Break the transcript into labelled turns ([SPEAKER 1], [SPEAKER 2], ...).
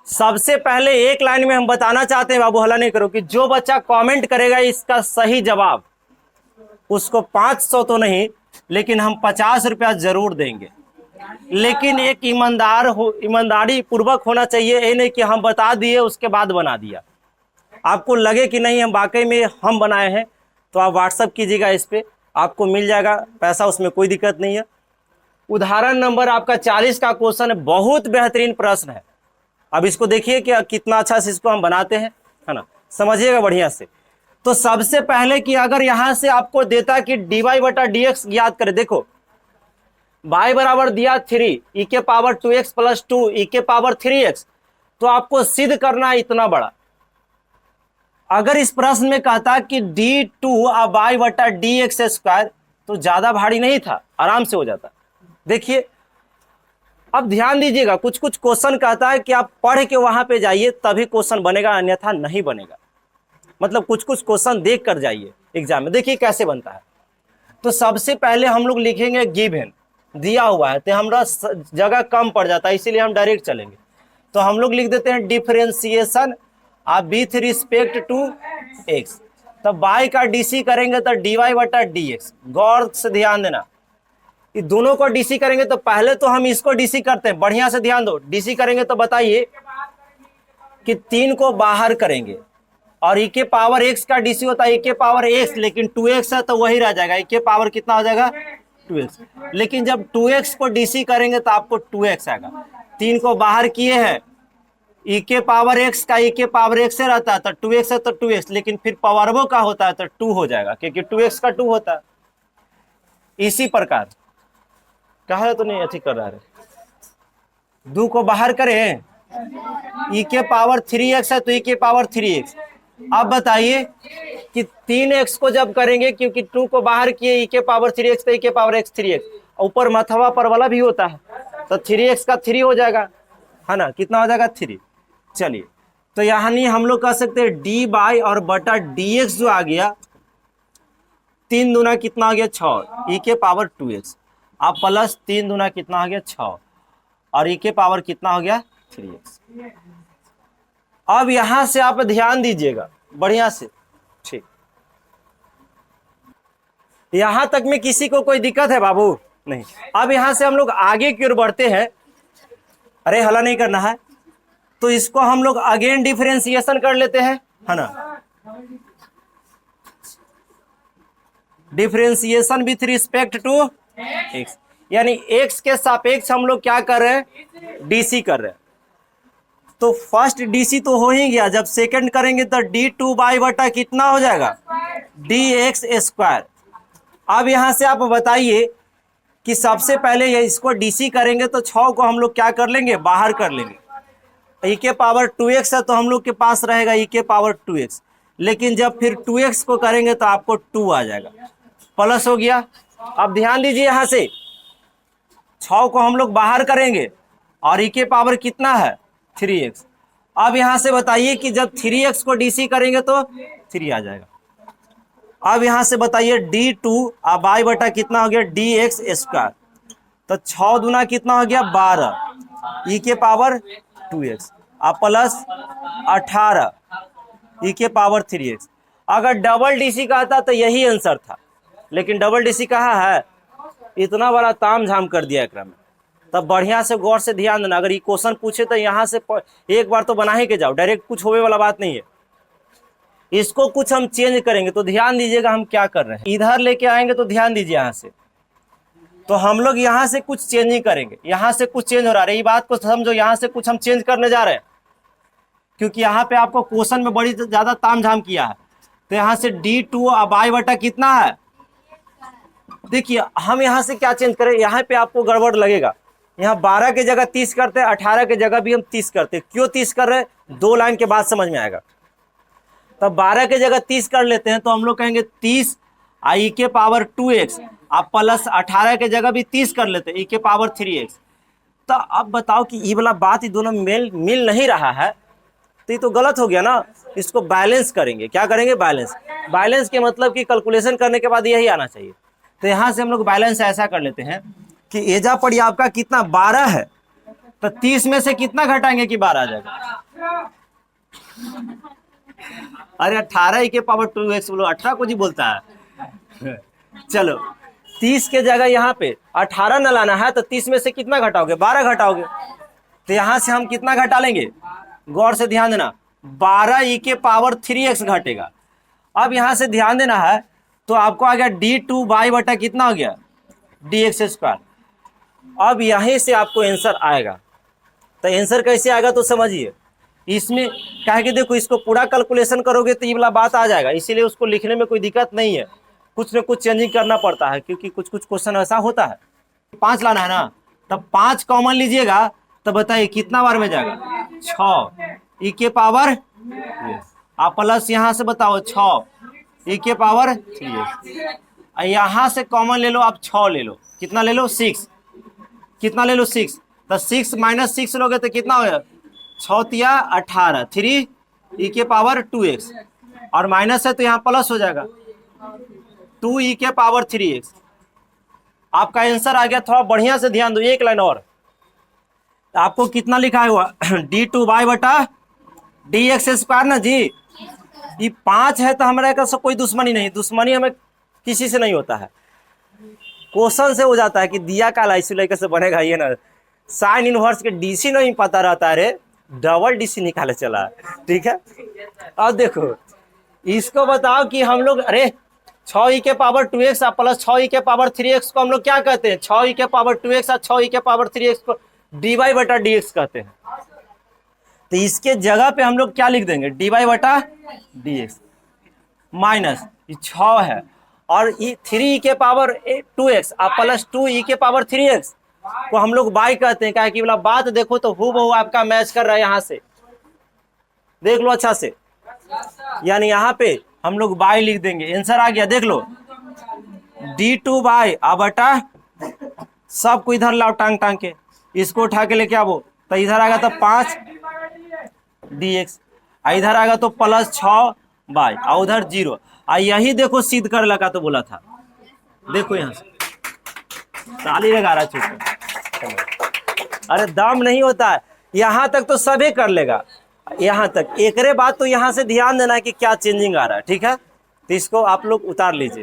[SPEAKER 1] सबसे पहले एक लाइन में हम बताना चाहते हैं, बाबू हल्ला नहीं करो, कि जो बच्चा कमेंट करेगा इसका सही जवाब, उसको 500 तो नहीं लेकिन हम 50 रुपया जरूर देंगे। लेकिन एक ईमानदारी पूर्वक होना चाहिए, ये नहीं कि हम बता दिए उसके बाद बना दिया। आपको लगे कि नहीं हम वाकई में हम बनाए हैं, तो आप व्हाट्सअप कीजिएगा, इस पे आपको मिल जाएगा पैसा, उसमें कोई दिक्कत नहीं है। उदाहरण नंबर आपका 40 का क्वेश्चन है, बहुत बेहतरीन प्रश्न है। अब इसको देखिए कि कितना अच्छा से इसको हम बनाते हैं, है ना, समझिएगा बढ़िया से। तो सबसे पहले कि अगर यहां से आपको देता कि dy बटा dx याद करें, देखो y बराबर दिया 3 e के पावर 2x प्लस 2 e के पावर 3x, तो आपको सिद्ध करना है इतना बड़ा। अगर इस प्रश्न में कहता कि d2 y बटा dx स्क्वायर, तो ज्यादा भारी नहीं था, आराम से हो जाता। देखिए अब ध्यान दीजिएगा, कुछ कुछ क्वेश्चन कहता है कि आप पढ़ के वहां पे जाइए तभी क्वेश्चन बनेगा, अन्यथा नहीं बनेगा। मतलब कुछ कुछ क्वेश्चन देख कर जाइए एग्जाम में, देखिए कैसे बनता है। तो सबसे पहले हम लोग लिखेंगे गिवन, दिया हुआ है तो हमारा जगह कम पड़ जाता है, इसीलिए हम डायरेक्ट चलेंगे। तो हम लोग लिख देते हैं differentiation with respect to x. तब y का डीसी करेंगे तो dy बटा dx। गौर से ध्यान देना, ये दोनों को डीसी करेंगे तो पहले तो हम इसको डीसी करते हैं, बढ़िया से ध्यान दो। डीसी करेंगे तो बताइए कि 3 को बाहर करेंगे, और e के पावर x का डीसी होता है e के पावर x, लेकिन 2x है तो वही रह जाएगा, e के पावर कितना हो जाएगा 2x। लेकिन जब 2x को डीसी करेंगे तो आपको 2x आएगा। 3 को बाहर किए हैं, e के पावर x का e के पावर x से रहता है तो 2x है तो 2x, लेकिन फिर पावरवो का होता है तो 2 हो जाएगा, क्योंकि 2x का 2 होता है। इसी प्रकार कहा तो नहीं अच्छी कर रहा है, 2 को बाहर करें, e के पावर 3x है तो e के पावर 3x। अब बताइए कि 3x को जब करेंगे, क्योंकि 2 को बाहर किए e के पावर 3x तो e के पावर x 3x, ऊपर मथवा पर वाला भी होता है तो 3x का 3 हो जाएगा, है ना, कितना हो जाएगा 3। चलिए तो यानी हम लोग कह सकते हैं dy और बटा dx जो आ गया, 3 दूना कितना आ गया 6 e के पावर 2x, अब प्लस 3 दूना कितना आ गया 6, और e के पावर कितना हो गया 3x। अब यहां से आप ध्यान दीजिएगा बढ़िया से, ठीक, यहां तक में किसी को कोई दिक्कत है बाबू? नहीं। अब यहां से हम लोग आगे की ओर बढ़ते हैं, अरे हला नहीं करना है, तो इसको हम लोग अगेन डिफरेंशिएशन कर लेते हैं, है ना, differentiation with respect to x, यानी एक्स के सापेक्ष हम लोग क्या कर रहे हैं, डीसी कर रहे हैं। तो फर्स्ट डीसी तो हो ही गया, जब सेकंड करेंगे तो d2y बटा कितना हो जाएगा dx स्क्वायर। अब यहां से आप बताइए कि सबसे पहले ये इसको डीसी करेंगे तो 6 को हम लोग क्या कर लेंगे, बाहर कर लेंगे। e के पावर 2x है तो हम लोग के पास रहेगा e के पावर 2x, लेकिन जब फिर 2x को करेंगे तो आपको 2 आ जाएगा, प्लस हो गया। अब ध्यान दीजिए, यहां से 6 को हम लोग बाहर करेंगे और e के पावर कितना है 3x। अब यहां से बताइए कि जब 3x को डीसी करेंगे तो 3 आ जाएगा। अब यहां से बताइए d2 अब y बटा कितना हो गया dx स्क्वायर, तो 6 दूना कितना हो गया 12 e के पावर 2x, अब प्लस 18 e के पावर 3x। अगर डबल डीसी कहता तो यही आंसर था, लेकिन डबल डीसी कहाँ है, इतना बड़ा ताम झाम कर दिया एकरा में। तब बढ़िया से गौर से ध्यान देना, अगर ये क्वेश्चन पूछे तो यहाँ से एक बार तो बना ही के जाओ, डायरेक्ट कुछ होने वाला बात नहीं है। इसको कुछ हम चेंज करेंगे तो ध्यान दीजिएगा हम क्या कर रहे हैं, इधर लेके आएंगे तो ध्यान दीजिए यहाँ से, तो हम लोग यहाँ से कुछ चेंजिंग करेंगे, यहाँ से कुछ चेंज हो रहा है, ये बात को समझो, यहाँ से कुछ हम चेंज करने जा रहे हैं, क्योंकि यहाँ पे आपको क्वेश्चन में बड़ी ज्यादा ताम झाम किया है। तो यहाँ से d2 अब y बटा कितना है, देखिए हम यहाँ से क्या चेंज करें, यहाँ पे आपको गड़बड़ लगेगा, यहाँ 12 की जगह 30 करते हैं, 18 की जगह भी हम 30 करते हैं। क्यों 30 कर रहे हैं, 2 लाइन के बाद समझ में आएगा। तब 12 की जगह 30 कर लेते हैं तो हम लोग कहेंगे 30 e के पावर 2x, आप प्लस 18 की जगह भी 30 कर लेते हैं e के पावर 3x। तो अब बताओ कि ये वाला बात ये दोनों मिल नहीं रहा है, तो ये तो गलत हो गया ना। इसको बैलेंस करेंगे, क्या करेंगे बैलेंस के मतलब कि कैलकुलेशन करने के बाद यही आना चाहिए। तो यहाँ से हम लोग बैलेंस ऐसा कर लेते हैं कि एजा पर आपका कितना 12 है, तो 30 में से कितना घटाएंगे कि 12 आ जाएगा, अरे 18 के पावर 2x बोलो, 18 को जी बोलता है। चलो 30 के जगह यहाँ पे 18 न लाना है तो 30 में से कितना घटाओगे? 12 घटाओगे। तो यहां से हम कितना घटा लेंगे? गौर से ध्यान देना, 12 के पावर 3x घटेगा। अब यहां से ध्यान देना है, तो आपको आ गया d2y बटा कितना हो गया? dx²। अब यहीं से आपको आंसर आएगा। तो आंसर कैसे आएगा तो समझिए, इसमें क्या है कि देखो, इसको पूरा कैलकुलेशन करोगे तो ये वाला बात आ जाएगा, इसीलिए उसको लिखने में कोई दिक्कत नहीं है। कुछ न कुछ चेंजिंग करना पड़ता है, क्योंकि कुछ कुछ क्वेश्चन ऐसा होता है। 5 लाना है ना, तब 5 कॉमन लीजिएगा, तो बताइए कितना बार में जाएगा? 6 e के पावर, आप प्लस यहाँ से बताओ 6 e के पावर 3x। यहाँ से कॉमन ले लो, आप 6 ले लो, कितना ले लो? 6। कितना ले लो? 6। तो 6 - 6 लोगे तो कितना होगा? 6 तिया 18, 3 e के पावर 2x, और माइनस है तो यहाँ प्लस हो जाएगा 2 e के पावर 3x। आपका आंसर आ गया। थोड़ा बढ़िया से ध्यान दो, एक लाइन और। आपको कितना लिखा हुआ? d2y बटा dx² ना जी। ये 5 है तो हमारे का कोई दुश्मनी नहीं, दुश्मनी हमें किसी से नहीं होता है। क्वेश्चन से हो जाता है कि दिया का लाइसुलाई कैसे बनेगा, ये ना साइन इनवर्स के डीसी नहीं पता रहता है, रे डबल डीसी निकाले चला। ठीक है, अब देखो इसको बताओ कि हम लोग, अरे 6 e के पावर 2x प्लस 6 e के पावर 3x को हम लोग क्या कहते हैं? 6 e के पावर 2x और 6 e के पावर 3x को dy बटा dx कहते हैं। तो इसके जगह पे हम लोग क्या लिख देंगे? dy बटा dx माइनस 6 है, और 3 के पावर 2x और प्लस 2 e के पावर 3x को हम लोग y कहते हैं। क्या कि बोला बात देखो तो हूबहू आपका मैच कर रहा है, यहाँ से देख लो अच्छा से, यानी यहाँ पे हम लोग y लिख देंगे। आंसर आ गया, देख लो d2y बटा, सबको इधर लाओ टांग टांग के, इसको उठा के लेके आओ, तो इधर आएगा तो 5 dx, इधर आएगा तो प्लस 6y, और उधर 0। यही देखो सिद्ध कर लगा तो बोला था, देखो यहाँ से ताली लगा रहा चुप। अरे दम नहीं होता है, यहाँ तक तो सभी कर लेगा, यहाँ तक। एक बात तो यहाँ से ध्यान देना है कि क्या चेंजिंग आ रहा है। ठीक है, तो इसको आप लोग उतार लीजिए।